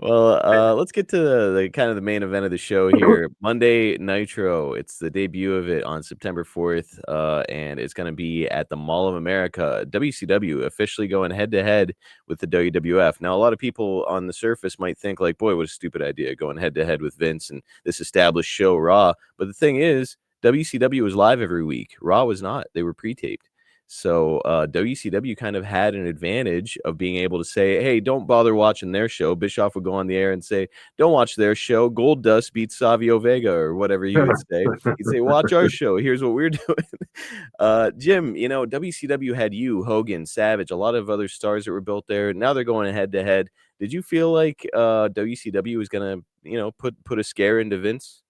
Well, let's get to the kind of the main event of the show here. Monday Nitro. It's the debut of it on September 4th, and it's going to be at the Mall of America. WCW officially going head to head with the WWF. Now, a lot of people on the surface might think like, "Boy, what a stupid idea going head to head with Vince and this established show, Raw." But the thing is, WCW was live every week. Raw was not. They were pre-taped. So WCW kind of had an advantage of being able to say, hey, don't bother watching their show. Bischoff would go on the air and say, don't watch their show. Gold Dust beats Savio Vega or whatever he would say. He'd say, watch our show. Here's what we're doing. Jim, WCW had you, Hogan, Savage, a lot of other stars that were built there. Now they're going head to head. Did you feel like WCW was going to, put a scare into Vince?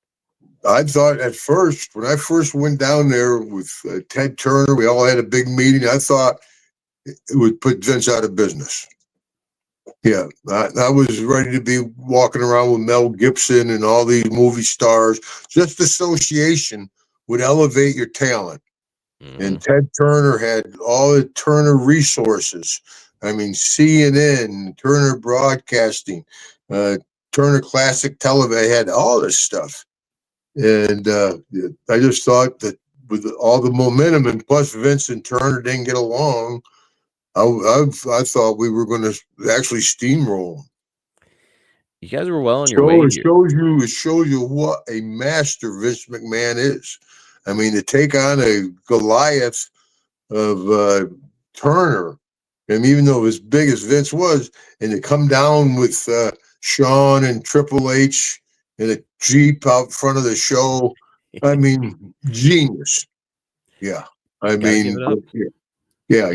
I thought at first, when I first went down there with Ted Turner, we all had a big meeting. I thought it would put Vince out of business. Yeah, I was ready to be walking around with Mel Gibson and all these movie stars. Just association would elevate your talent. Mm-hmm. And Ted Turner had all the Turner resources. I mean, CNN, Turner Broadcasting, Turner Classic Television, had all this stuff. And I just thought that with all the momentum, and plus Vince and Turner didn't get along, I thought we were going to actually steamroll. You guys were well on your way. It shows you what a master Vince McMahon is. I mean, to take on a Goliath of Turner, and even though as big as Vince was, and to come down with Shawn and Triple H in a Jeep out front of the show. I mean, genius. Yeah. I mean, yeah.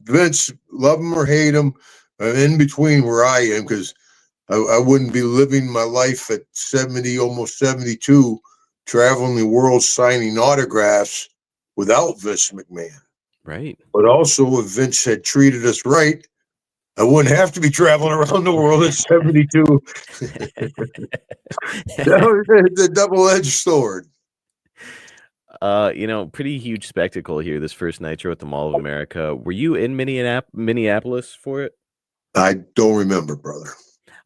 Vince, love him or hate him, in between where I am, because I wouldn't be living my life at 70, almost 72, traveling the world signing autographs without Vince McMahon. Right. But also, if Vince had treated us right, I wouldn't have to be traveling around the world at 72. It's a double-edged sword. Pretty huge spectacle here, this first Nitro at the Mall of America. Were you in Minneapolis for it? I don't remember, brother.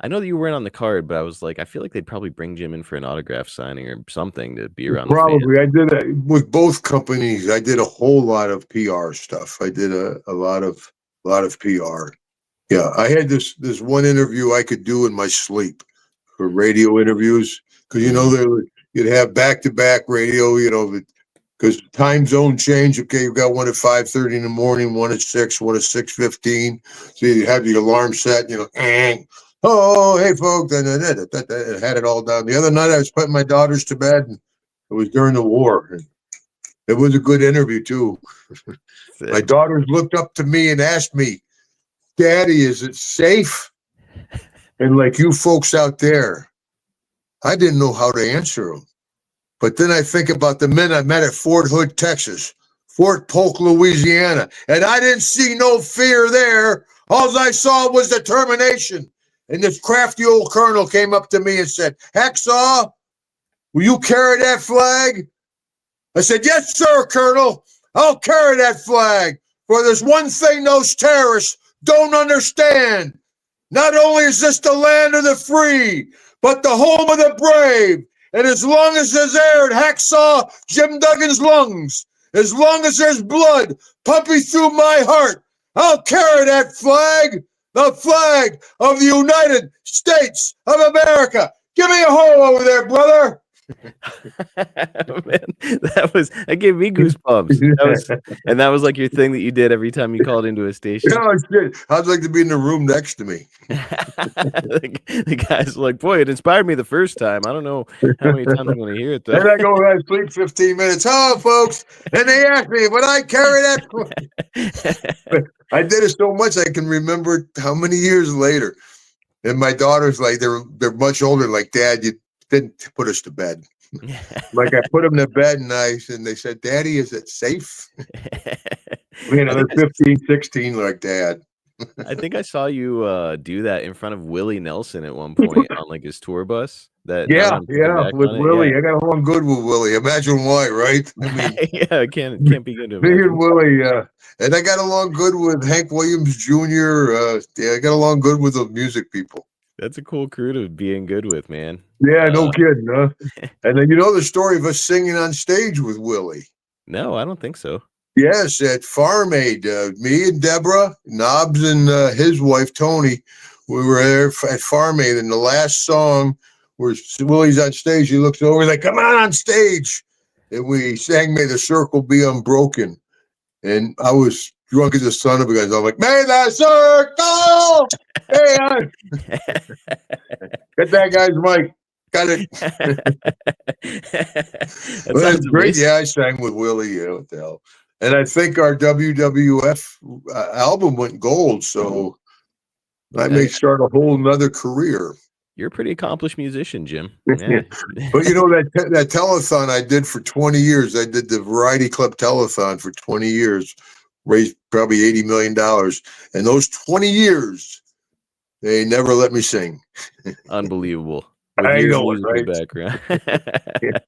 I know that you weren't on the card, but I was like, I feel like they'd probably bring Jim in for an autograph signing or something to be around. Probably. I did it with both companies. I did a whole lot of PR stuff. I did a lot of PR. Yeah, I had this one interview I could do in my sleep for radio interviews, because you'd have back-to-back radio, because time zone change. Okay, you've got one at 5:30 in the morning, one at 6, one at 6:15. So you have the alarm set. Oh, hey folks, and I had it all down. The other night I was putting my daughters to bed, and it was during the war. It was a good interview too. My daughters looked up to me and asked me, Daddy, is it safe? And like you folks out there, I didn't know how to answer them. But then I think about the men I met at Fort Hood, Texas, Fort Polk, Louisiana, and I didn't see no fear there. All I saw was determination. And this crafty old colonel came up to me and said, Hacksaw, will you carry that flag? I said, yes, sir, Colonel. I'll carry that flag. For there's one thing those terrorists don't understand. Not only is this the land of the free, but the home of the brave. And as long as there's air in Hacksaw Jim Duggan's lungs, as long as there's blood pumping through my heart, I'll carry that flag, the flag of the United States of America. Give me a hole over there, brother. Man, that gave me goosebumps. That was like your thing that you did every time you called into a station. No, it's good. I'd like to be in the room next to me. The guys were like, boy, it inspired me the first time. I don't know how many times I'm going to hear it though. And I go to sleep 15 minutes. Oh, folks, and they asked me, would I carry that? I did it so much I can remember how many years later. And my daughter's like, they're much older. Like, Dad, you didn't put us to bed. Like I put them to bed and they said, Daddy, is it safe? They're 15, 16 like Dad. I think I saw you do that in front of Willie Nelson at one point on like his tour bus. With Willie. Yeah. I got along good with Willie. Imagine why, right? I mean, yeah, can't be good to me and Willie. And I got along good with Hank Williams Jr. I got along good with the music people. That's a cool crew to be in good with, man. Yeah, no kidding, huh? And then you know the story of us singing on stage with Willie. No, I don't think so. Yes, at Farm Aid, me and Deborah, Knobs and his wife Tony, we were there at Farm Aid, and the last song where Willie's on stage, he looks over, he's like, "Come on stage," and we sang "May the Circle Be Unbroken," and I was drunk as a son of a gun. So I'm like, "May the circle be un-" Get that guy's mic. Got it. That Well, sounds that's great. amazing. Yeah, I sang with Willie. Yeah, what the hell? And I think our WWF album went gold, so I may start a whole nother career. You're a pretty accomplished musician, Jim. But Yeah. you know that telethon I did for 20 years. I did the Variety Club telethon for 20 years, raised probably $80 million. And those 20 years, they never let me sing. Unbelievable. With I your know it, musical right? background.